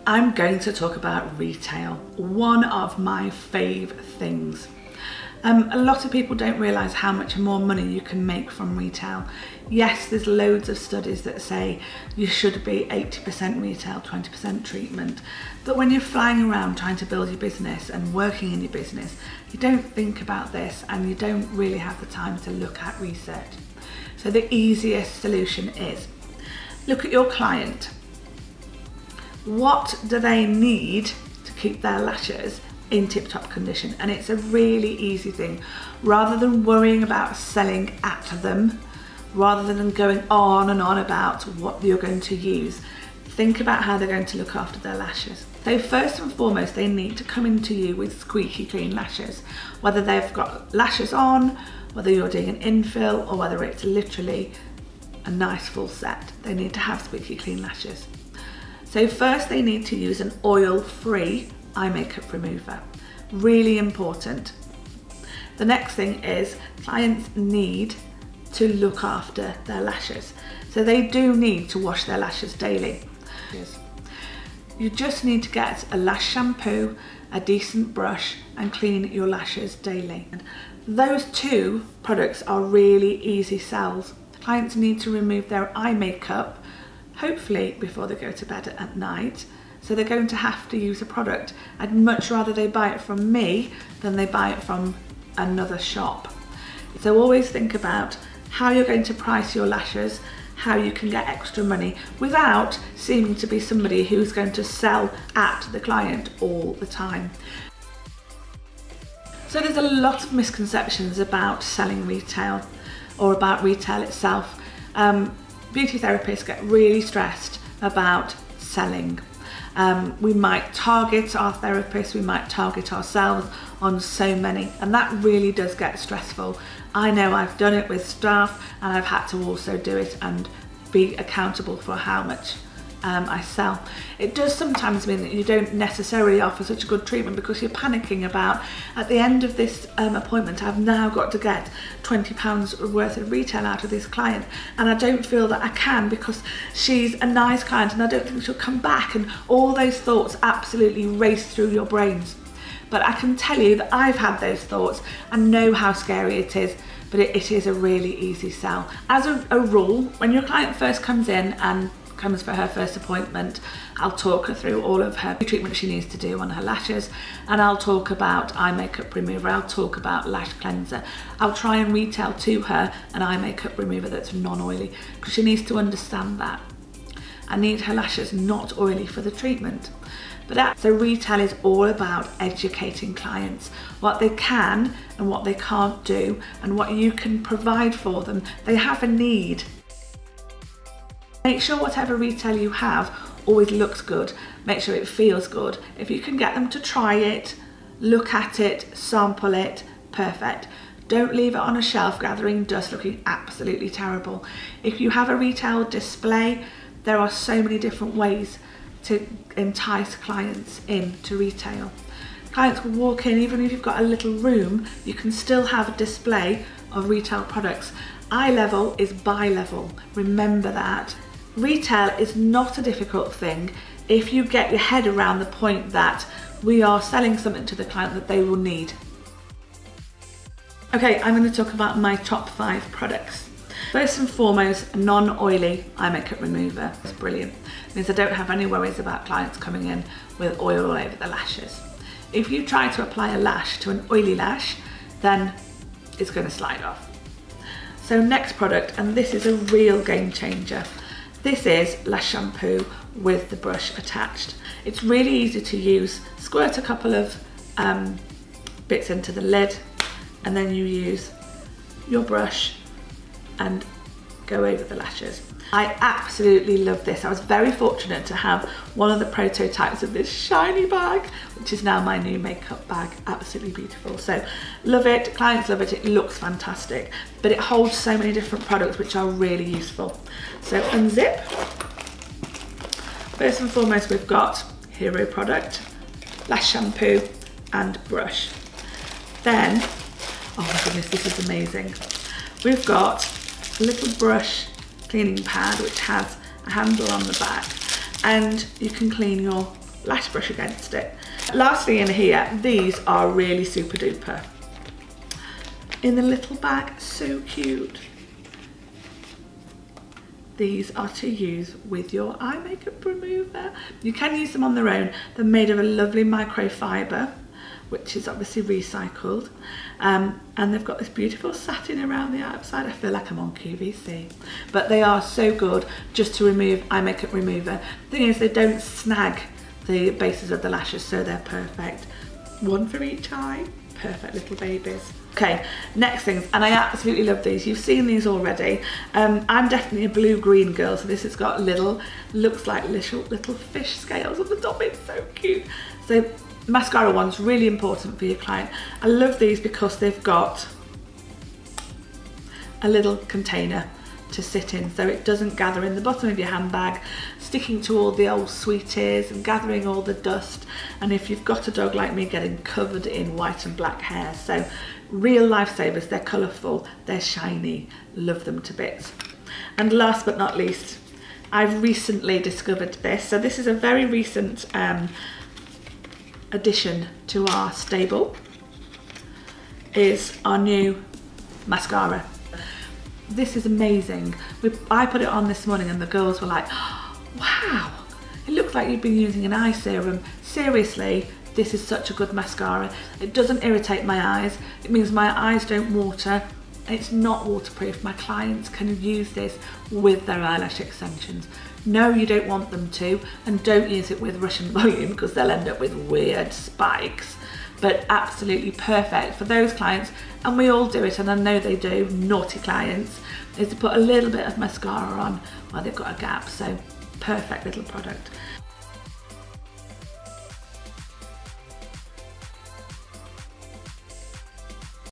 I'm going to talk about retail, one of my fave things. A lot of people don't realise how much more money you can make from retail. Yes, there's loads of studies that say you should be 80% retail, 20% treatment. But when you're flying around trying to build your business and working in your business, you don't think about this and you don't really have the time to look at research. So the easiest solution is look at your client. What do they need to keep their lashes in tip-top condition? And it's a really easy thing. Rather than worrying about selling at them, rather than going on and on about what you're going to use, think about how they're going to look after their lashes. So first and foremost, they need to come into you with squeaky clean lashes. Whether they've got lashes on, whether you're doing an infill, or whether it's literally a nice full set, they need to have squeaky clean lashes. So first they need to use an oil-free eye makeup remover. Really important. The next thing is clients need to look after their lashes. So they do need to wash their lashes daily. You just need to get a lash shampoo, a decent brush, and clean your lashes daily. And those two products are really easy sells. Clients need to remove their eye makeup hopefully before they go to bed at night. So they're going to have to use a product. I'd much rather they buy it from me than they buy it from another shop. So always think about how you're going to price your lashes, how you can get extra money without seeming to be somebody who's going to sell at the client all the time. So there's a lot of misconceptions about selling retail or about retail itself. Beauty therapists get really stressed about selling. We might target our therapists, we might target ourselves on so many, and that really does get stressful. I know I've done it with staff, and I've had to also do it and be accountable for how much I sell. It does sometimes mean that you don't necessarily offer such a good treatment because you're panicking about, at the end of this appointment, I've now got to get £20 worth of retail out of this client, and I don't feel that I can because she's a nice client and I don't think she'll come back, and all those thoughts absolutely race through your brains. But I can tell you that I've had those thoughts and know how scary it is, but it is a really easy sell. As a rule, when your client first comes in and comes for her first appointment, I'll talk her through all of her treatment she needs to do on her lashes, and I'll talk about eye makeup remover, I'll talk about lash cleanser. I'll try and retail to her an eye makeup remover that's non-oily because she needs to understand that. I need her lashes not oily for the treatment. So retail is all about educating clients, what they can and what they can't do, and what you can provide for them. They have a need. Make sure whatever retail you have always looks good, make sure it feels good. If you can get them to try it, look at it, sample it, perfect. Don't leave it on a shelf gathering dust looking absolutely terrible. If you have a retail display, there are so many different ways to entice clients into retail. Clients will walk in, even if you've got a little room, you can still have a display of retail products. Eye level is buy level, remember that. Retail is not a difficult thing if you get your head around the point that we are selling something to the client that they will need. Okay, I'm going to talk about my top 5 products. First and foremost, non-oily eye makeup remover. It's brilliant. It means I don't have any worries about clients coming in with oil all over the lashes. If you try to apply a lash to an oily lash, then it's going to slide off. So next product, and this is a real game changer. This is lash shampoo with the brush attached. It's really easy to use. Squirt a couple of bits into the lid, and then you use your brush and go over the lashes. I absolutely love this. I was very fortunate to have one of the prototypes of this shiny bag, which is now my new makeup bag. Absolutely beautiful. So love it, clients love it, it looks fantastic, but it holds so many different products which are really useful. So unzip. First and foremost, we've got hero product, lash shampoo and brush. Then, oh my goodness, this is amazing. We've got a little brush cleaning pad which has a handle on the back, and you can clean your lash brush against it. Lastly in here, these are really super duper. In the little bag, so cute. These are to use with your eye makeup remover. You can use them on their own. They're made of a lovely microfiber, which is obviously recycled. And they've got this beautiful satin around the outside. I feel like I'm on QVC. But they are so good just to remove eye makeup remover. The thing is, they don't snag the bases of the lashes, so they're perfect. One for each eye. Perfect little babies. Okay, next things, and I absolutely love these. You've seen these already. I'm definitely a blue-green girl, so this has got looks like little fish scales on the top. It's so cute. So mascara one's really important for your client. I love these because they've got a little container to sit in, so it doesn't gather in the bottom of your handbag, sticking to all the old sweeties and gathering all the dust, and if you've got a dog like me, getting covered in white and black hair. So real lifesavers. They're colourful, they're shiny, love them to bits. And last but not least, I've recently discovered this. So this is a very recent addition to our stable, is our new mascara. This is amazing. I put it on this morning and the girls were like, oh, wow, it looks like you've been using an eye serum. Seriously, this is such a good mascara. It doesn't irritate my eyes. It means my eyes don't water. It's not waterproof. My clients can use this with their eyelash extensions. No, you don't want them to, and don't use it with Russian volume because they'll end up with weird spikes. But absolutely perfect for those clients, and we all do it, and I know they do, naughty clients, is to put a little bit of mascara on while they've got a gap. So perfect little product.